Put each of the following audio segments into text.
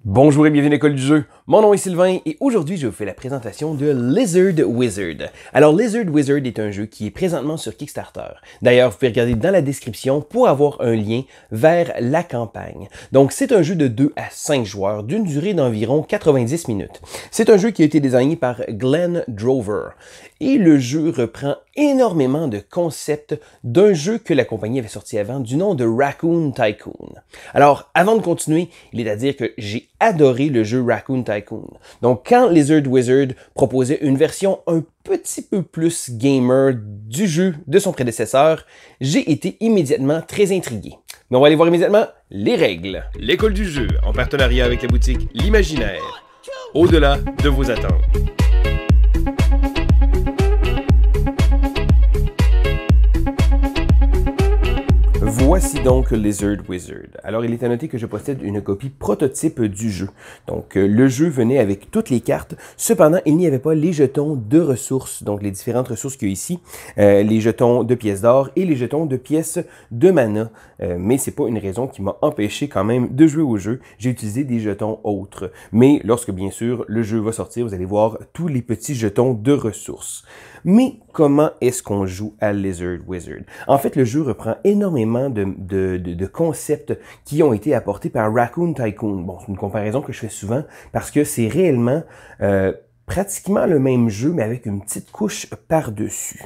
Bonjour et bienvenue à l'école du jeu. Mon nom est Sylvain et aujourd'hui je vous fais la présentation de Lizard Wizard. Alors Lizard Wizard est un jeu qui est présentement sur Kickstarter. D'ailleurs, vous pouvez regarder dans la description pour avoir un lien vers la campagne. Donc c'est un jeu de 2 à 5 joueurs d'une durée d'environ 90 minutes. C'est un jeu qui a été designé par Glenn Drover et le jeu reprend énormément de concepts d'un jeu que la compagnie avait sorti avant du nom de Raccoon Tycoon. Alors avant de continuer, il est à dire que j'ai adoré le jeu Raccoon Tycoon. Donc quand Lizard Wizard proposait une version un petit peu plus gamer du jeu de son prédécesseur, j'ai été immédiatement très intrigué. Mais on va aller voir immédiatement les règles. L'école du jeu, en partenariat avec la boutique L'Imaginaire. Au-delà de vos attentes. Voici donc Lizard Wizard. Alors, il est à noter que je possède une copie prototype du jeu. Donc, le jeu venait avec toutes les cartes. Cependant, il n'y avait pas les jetons de ressources, donc les différentes ressources qu'il y a ici, les jetons de pièces d'or et les jetons de pièces de mana. Mais c'est pas une raison qui m'a empêché quand même de jouer au jeu. J'ai utilisé des jetons autres. Mais lorsque, bien sûr, le jeu va sortir, vous allez voir tous les petits jetons de ressources. Mais comment est-ce qu'on joue à Lizard Wizard? En fait, le jeu reprend énormément de concepts qui ont été apportés par Raccoon Tycoon. Bon, c'est une comparaison que je fais souvent parce que c'est réellement pratiquement le même jeu, mais avec une petite couche par-dessus.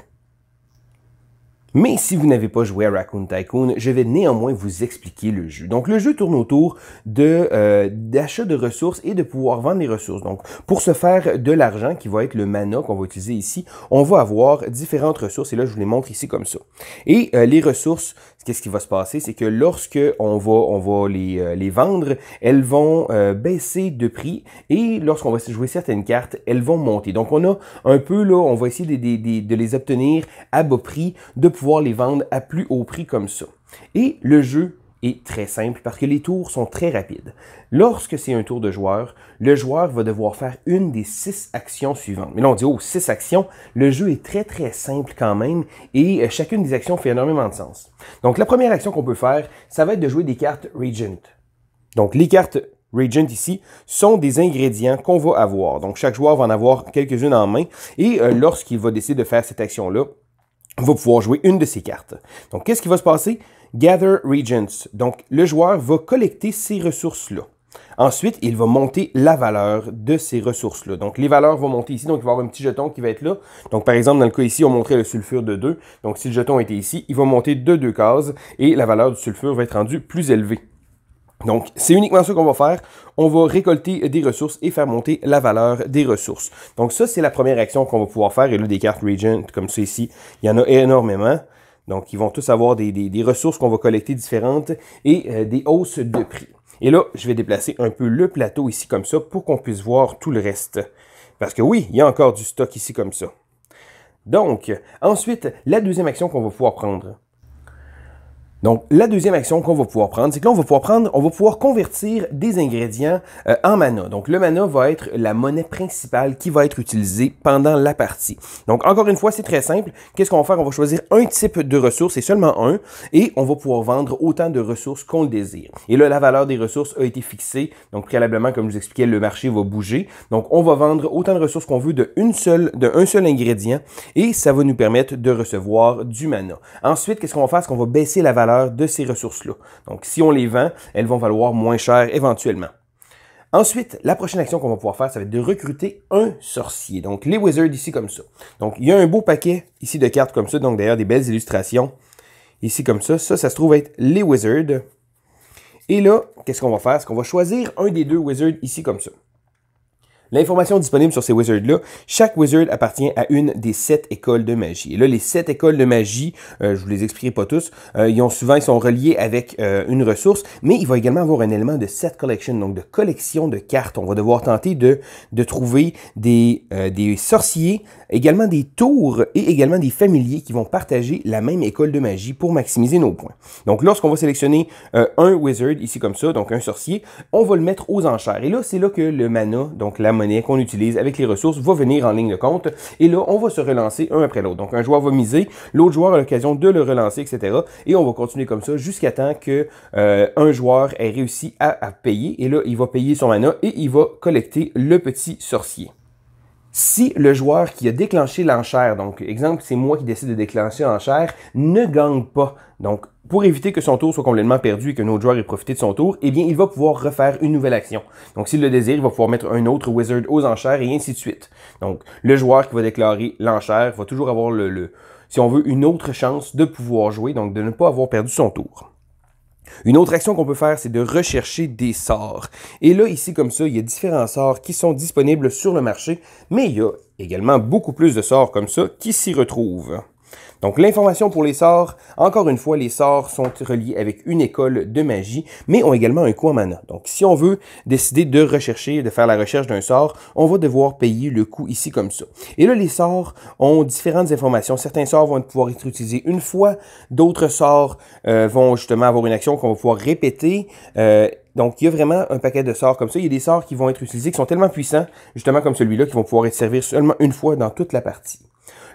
Mais si vous n'avez pas joué à Raccoon Tycoon, je vais néanmoins vous expliquer le jeu. Donc le jeu tourne autour d'achat de ressources et de pouvoir vendre les ressources. Donc pour se faire de l'argent, qui va être le mana qu'on va utiliser ici, on va avoir différentes ressources. Et là, je vous les montre ici comme ça. Et les ressources, qu'est-ce qui va se passer? C'est que lorsque on va les vendre, elles vont baisser de prix. Et lorsqu'on va jouer certaines cartes, elles vont monter. Donc on a un peu là, on va essayer de les obtenir à bas prix, de pouvoir les vendre à plus haut prix comme ça. Et le jeu est très simple parce que les tours sont très rapides. Lorsque c'est un tour de joueur, le joueur va devoir faire une des 6 actions suivantes. Mais là, on dit, oh, 6 actions. Le jeu est très, très simple quand même et chacune des actions fait énormément de sens. Donc, la première action qu'on peut faire, ça va être de jouer des cartes Regent. Donc, les cartes Regent ici sont des ingrédients qu'on va avoir. Donc, chaque joueur va en avoir quelques-unes en main et lorsqu'il va décider de faire cette action-là, va pouvoir jouer une de ces cartes. Donc, qu'est-ce qui va se passer? Gather Regents. Donc, le joueur va collecter ces ressources-là. Ensuite, il va monter la valeur de ces ressources-là. Donc, les valeurs vont monter ici. Donc, il va y avoir un petit jeton qui va être là. Donc, par exemple, dans le cas ici, on montrait le sulfure de 2. Donc, si le jeton était ici, il va monter de 2 cases et la valeur du sulfure va être rendue plus élevée. Donc, c'est uniquement ça qu'on va faire. On va récolter des ressources et faire monter la valeur des ressources. Donc, ça, c'est la première action qu'on va pouvoir faire. Et là, des cartes Regent, comme ça ici, il y en a énormément. Donc, ils vont tous avoir des ressources qu'on va collecter différentes et des hausses de prix. Et là, je vais déplacer un peu le plateau ici comme ça pour qu'on puisse voir tout le reste. Parce que oui, il y a encore du stock ici comme ça. Donc, ensuite, la deuxième action qu'on va pouvoir prendre. Donc, la deuxième action qu'on va pouvoir prendre, c'est que là, on va pouvoir convertir des ingrédients en mana. Donc, le mana va être la monnaie principale qui va être utilisée pendant la partie. Donc, encore une fois, c'est très simple. Qu'est-ce qu'on va faire? On va choisir un type de ressource, et seulement un, et on va pouvoir vendre autant de ressources qu'on le désire. Et là, la valeur des ressources a été fixée. Donc, préalablement, comme je vous expliquais, le marché va bouger. Donc, on va vendre autant de ressources qu'on veut d'un seul ingrédient, et ça va nous permettre de recevoir du mana. Ensuite, qu'est-ce qu'on va faire? C'est qu'on va baisser la valeur de ces ressources-là. Donc, si on les vend, elles vont valoir moins cher éventuellement. Ensuite, la prochaine action qu'on va pouvoir faire, ça va être de recruter un sorcier. Donc, les wizards ici comme ça. Donc, il y a un beau paquet ici de cartes comme ça. Donc, d'ailleurs, des belles illustrations ici comme ça. Ça se trouve être les wizards. Et là, qu'est-ce qu'on va faire? C'est qu'on va choisir un des 2 wizards ici comme ça. L'information disponible sur ces wizards-là, chaque wizard appartient à une des 7 écoles de magie. Et là, les 7 écoles de magie, je vous les expliquerai pas tous, ils sont reliés avec une ressource, mais il va également avoir un élément de set collection, donc de collection de cartes. On va devoir tenter de trouver des sorciers, également des tours et également des familiers qui vont partager la même école de magie pour maximiser nos points. Donc, lorsqu'on va sélectionner un wizard, ici comme ça, donc un sorcier, on va le mettre aux enchères. Et là, c'est là que le mana, donc la monnaie qu'on utilise avec les ressources va venir en ligne de compte. Et là, on va se relancer un après l'autre. Donc, un joueur va miser, l'autre joueur a l'occasion de le relancer, etc. Et on va continuer comme ça jusqu'à temps que un joueur ait réussi à payer. Et là, il va payer son mana et il va collecter le petit sorcier. Si le joueur qui a déclenché l'enchère, donc exemple, c'est moi qui décide de déclencher l'enchère, ne gagne pas, donc pour éviter que son tour soit complètement perdu et qu'un autre joueur ait profité de son tour, eh bien, il va pouvoir refaire une nouvelle action. Donc, s'il le désire, il va pouvoir mettre un autre wizard aux enchères et ainsi de suite. Donc, le joueur qui va déclarer l'enchère va toujours avoir si on veut, une autre chance de pouvoir jouer, donc de ne pas avoir perdu son tour. Une autre action qu'on peut faire, c'est de rechercher des sorts. Et là, ici, comme ça, il y a différents sorts qui sont disponibles sur le marché, mais il y a également beaucoup plus de sorts comme ça qui s'y retrouvent. Donc, l'information pour les sorts, encore une fois, les sorts sont reliés avec une école de magie, mais ont également un coût en mana. Donc, si on veut décider de rechercher, de faire la recherche d'un sort, on va devoir payer le coût ici comme ça. Et là, les sorts ont différentes informations. Certains sorts vont pouvoir être utilisés une fois, d'autres sorts vont justement avoir une action qu'on va pouvoir répéter. Donc, il y a vraiment un paquet de sorts comme ça. Il y a des sorts qui vont être utilisés, qui sont tellement puissants, justement comme celui-là, qui vont pouvoir être servir seulement une fois dans toute la partie.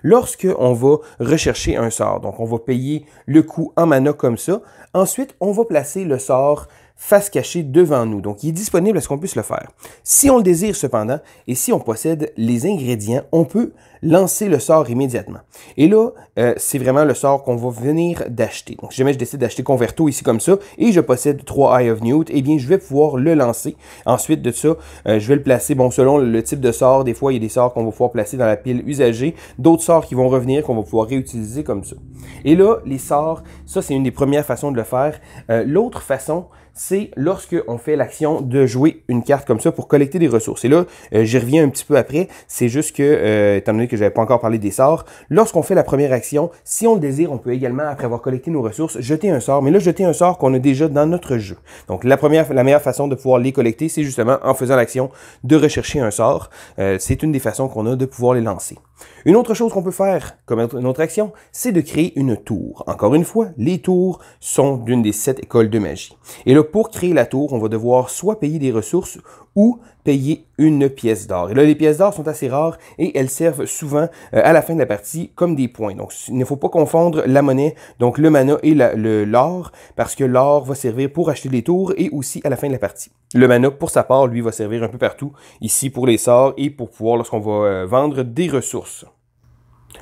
Lorsque on va rechercher un sort, donc on va payer le coût en mana comme ça, ensuite on va placer le sort face cachée devant nous. Donc il est disponible à ce qu'on puisse le faire. Si on le désire cependant, et si on possède les ingrédients, on peut lancer le sort immédiatement. Et là, c'est vraiment le sort qu'on va venir d'acheter. Donc si jamais je décide d'acheter Converto ici comme ça, et je possède 3 Eye of Newt, eh bien je vais pouvoir le lancer. Ensuite de ça, je vais le placer, bon selon le type de sort, des fois il y a des sorts qu'on va pouvoir placer dans la pile usagée, d'autres sorts qui vont revenir qu'on va pouvoir réutiliser comme ça. Et là, les sorts, ça c'est une des premières façons de le faire. L'autre façon, c'est lorsque on fait l'action de jouer une carte comme ça pour collecter des ressources. Et là, j'y reviens un petit peu après, c'est juste que, étant donné que je n'avais pas encore parlé des sorts, lorsqu'on fait la première action, si on le désire, on peut également, après avoir collecté nos ressources, jeter un sort, mais là, jeter un sort qu'on a déjà dans notre jeu. Donc, la meilleure façon de pouvoir les collecter, c'est justement en faisant l'action de rechercher un sort. C'est une des façons qu'on a de pouvoir les lancer. Une autre chose qu'on peut faire comme une autre action, c'est de créer une tour. Encore une fois, les tours sont d'une des 7 écoles de magie. Et là, pour créer la tour, on va devoir soit payer des ressources ou payer une pièce d'or. Et là, les pièces d'or sont assez rares et elles servent souvent à la fin de la partie comme des points. Donc, il ne faut pas confondre la monnaie, donc le mana et l'or, parce que l'or va servir pour acheter des tours et aussi à la fin de la partie. Le mana, pour sa part, lui, va servir un peu partout, ici pour les sorts et pour pouvoir, lorsqu'on va vendre des ressources.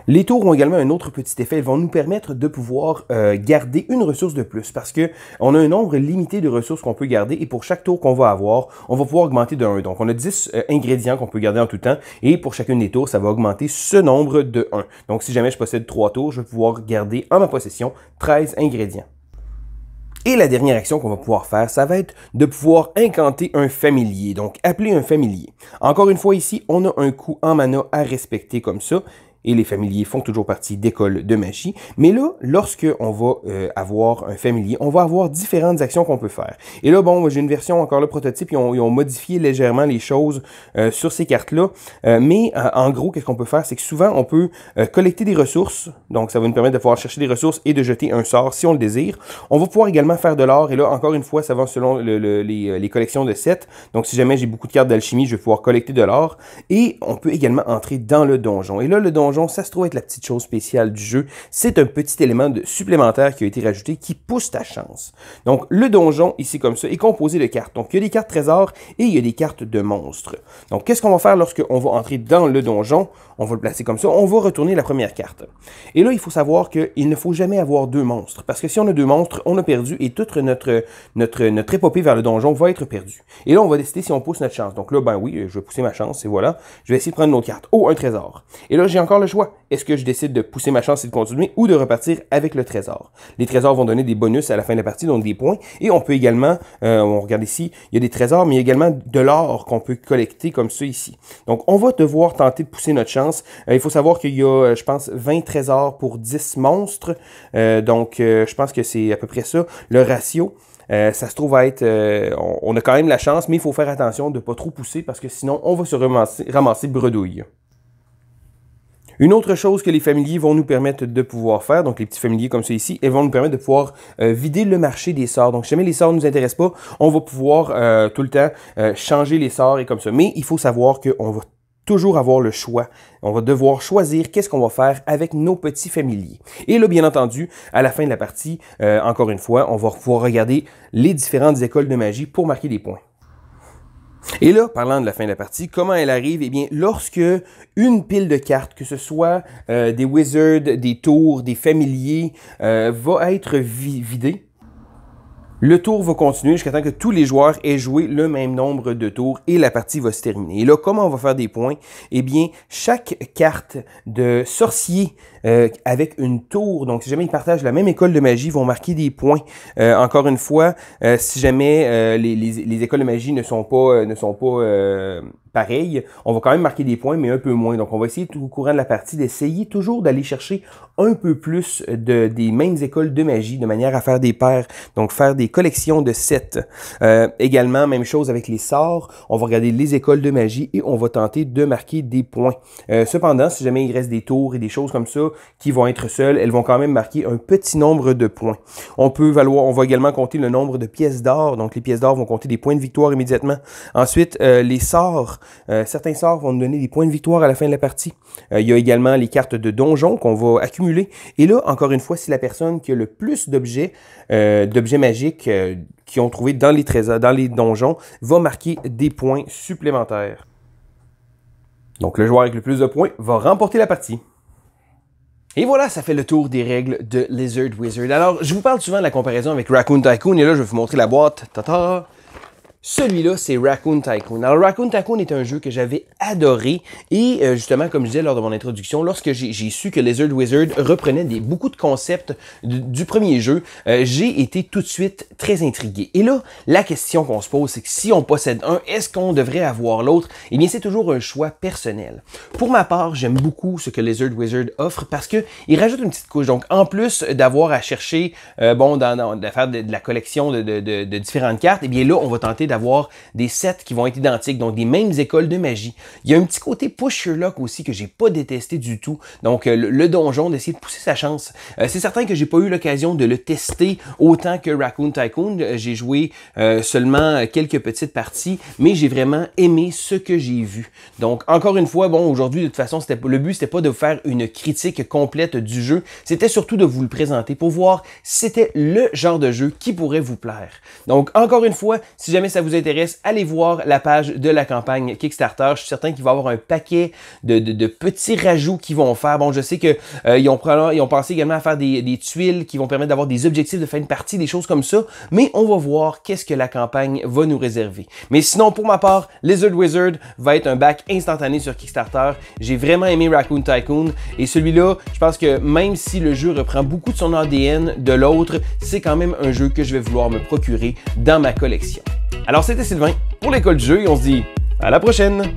Les tours ont également un autre petit effet. Elles vont nous permettre de pouvoir garder une ressource de plus parce que on a un nombre limité de ressources qu'on peut garder et pour chaque tour qu'on va avoir, on va pouvoir augmenter de 1. Donc, on a 10 ingrédients qu'on peut garder en tout temps et pour chacune des tours, ça va augmenter ce nombre de 1. Donc, si jamais je possède 3 tours, je vais pouvoir garder en ma possession 13 ingrédients. Et la dernière action qu'on va pouvoir faire, ça va être de pouvoir incanter un familier, donc appeler un familier. Encore une fois ici, on a un coût en mana à respecter comme ça. Et les familiers font toujours partie d'écoles de magie. Mais là, lorsque on va avoir un familier, on va avoir différentes actions qu'on peut faire. Et là, bon, j'ai une version encore le prototype, ils ont modifié légèrement les choses sur ces cartes-là. Mais en gros, qu'est-ce qu'on peut faire? C'est que souvent, on peut collecter des ressources. Donc, ça va nous permettre de pouvoir chercher des ressources et de jeter un sort si on le désire. On va pouvoir également faire de l'or. Et là, encore une fois, ça va selon les collections de 7. Donc, si jamais j'ai beaucoup de cartes d'alchimie, je vais pouvoir collecter de l'or. Et on peut également entrer dans le donjon. Et là, le donjon, ça se trouve être la petite chose spéciale du jeu. C'est un petit élément supplémentaire qui a été rajouté qui pousse ta chance. Donc, le donjon, ici comme ça, est composé de cartes. Donc, il y a des cartes trésors et il y a des cartes de monstres. Donc, qu'est-ce qu'on va faire lorsqu'on va entrer dans le donjon? On va le placer comme ça. On va retourner la première carte. Et là, il faut savoir qu'il ne faut jamais avoir 2 monstres. Parce que si on a 2 monstres, on a perdu et toute notre épopée vers le donjon va être perdue. Et là, on va décider si on pousse notre chance. Donc là, ben oui, je vais pousser ma chance et voilà. Je vais essayer de prendre une autre carte. Oh, un trésor. Et là, j'ai encore le choix. Est-ce que je décide de pousser ma chance et de continuer ou de repartir avec le trésor? Les trésors vont donner des bonus à la fin de la partie, donc des points. Et on peut également, on regarde ici, il y a des trésors, mais il y a également de l'or qu'on peut collecter comme ça ici. Donc, on va devoir tenter de pousser notre chance. Il faut savoir qu'il y a, je pense, 20 trésors pour 10 monstres. Donc, je pense que c'est à peu près ça, le ratio. Ça se trouve à être... on a quand même la chance, mais il faut faire attention de ne pas trop pousser parce que sinon, on va se ramasser bredouille. Une autre chose que les familiers vont nous permettre de pouvoir faire, donc les petits familiers comme ceux ici, ils vont nous permettre de pouvoir vider le marché des sorts. Donc si jamais les sorts ne nous intéressent pas, on va pouvoir tout le temps changer les sorts et comme ça. Mais il faut savoir qu'on va toujours avoir le choix. On va devoir choisir qu'est-ce qu'on va faire avec nos petits familiers. Et là, bien entendu, à la fin de la partie, encore une fois, on va pouvoir regarder les différentes écoles de magie pour marquer des points. Et là, parlant de la fin de la partie, comment elle arrive? Eh bien, lorsque une pile de cartes, que ce soit des wizards, des tours, des familiers, va être vidée, le tour va continuer jusqu'à temps que tous les joueurs aient joué le même nombre de tours et la partie va se terminer. Et là, comment on va faire des points? Eh bien, chaque carte de sorcier avec une tour, donc si jamais ils partagent la même école de magie, vont marquer des points. Encore une fois, si jamais les écoles de magie ne sont pas pareilles, on va quand même marquer des points, mais un peu moins. Donc, on va essayer tout au courant de la partie d'essayer toujours d'aller chercher un peu plus des mêmes écoles de magie, de manière à faire des paires, donc faire des collections de sets. Également, même chose avec les sorts, on va regarder les écoles de magie et on va tenter de marquer des points. Cependant, si jamais il reste des tours et des choses comme ça qui vont être seules, elles vont quand même marquer un petit nombre de points. On va également compter le nombre de pièces d'or, donc les pièces d'or vont compter des points de victoire immédiatement. Ensuite, les sorts, certains sorts vont nous donner des points de victoire à la fin de la partie. Il y a également les cartes de donjon qu'on va accumuler. Et là, encore une fois, c'est la personne qui a le plus d'objets magiques qu'ils ont trouvé dans les trésors, dans les donjons, va marquer des points supplémentaires. Donc, le joueur avec le plus de points va remporter la partie. Et voilà, ça fait le tour des règles de Lizard Wizard. Alors, je vous parle souvent de la comparaison avec Raccoon Tycoon, et là, je vais vous montrer la boîte. Tata! Celui-là, c'est Raccoon Tycoon. Alors, Raccoon Tycoon est un jeu que j'avais adoré et justement, comme je disais lors de mon introduction, lorsque j'ai su que Lizard Wizard reprenait beaucoup de concepts du premier jeu, j'ai été tout de suite très intrigué. Et là, la question qu'on se pose, c'est que si on possède un, est-ce qu'on devrait avoir l'autre? Eh bien, c'est toujours un choix personnel. Pour ma part, j'aime beaucoup ce que Lizard Wizard offre parce que il rajoute une petite couche. Donc, en plus d'avoir à chercher, de faire de la collection de différentes cartes, eh bien là, on va tenter d'avoir des sets qui vont être identiques, donc des mêmes écoles de magie. Il y a un petit côté push your luck aussi que j'ai pas détesté du tout. Donc le donjon, d'essayer de pousser sa chance. C'est certain que j'ai pas eu l'occasion de le tester autant que Raccoon Tycoon. J'ai joué seulement quelques petites parties, mais j'ai vraiment aimé ce que j'ai vu. Donc encore une fois, bon, aujourd'hui de toute façon, le but c'était pas de vous faire une critique complète du jeu, c'était surtout de vous le présenter pour voir si c'était le genre de jeu qui pourrait vous plaire. Donc encore une fois, si jamais ça vous intéresse, allez voir la page de la campagne Kickstarter. Je suis certain qu'il va y avoir un paquet de petits rajouts qu'ils vont faire. Bon, je sais que ils ont pensé également à faire des tuiles qui vont permettre d'avoir des objectifs de fin de partie, des choses comme ça, mais on va voir qu'est-ce que la campagne va nous réserver. Mais sinon, pour ma part, Lizard Wizard va être un back instantané sur Kickstarter. J'ai vraiment aimé Raccoon Tycoon et celui-là, je pense que même si le jeu reprend beaucoup de son ADN de l'autre, c'est quand même un jeu que je vais vouloir me procurer dans ma collection. Alors c'était Sylvain pour l'école du jeu et on se dit à la prochaine!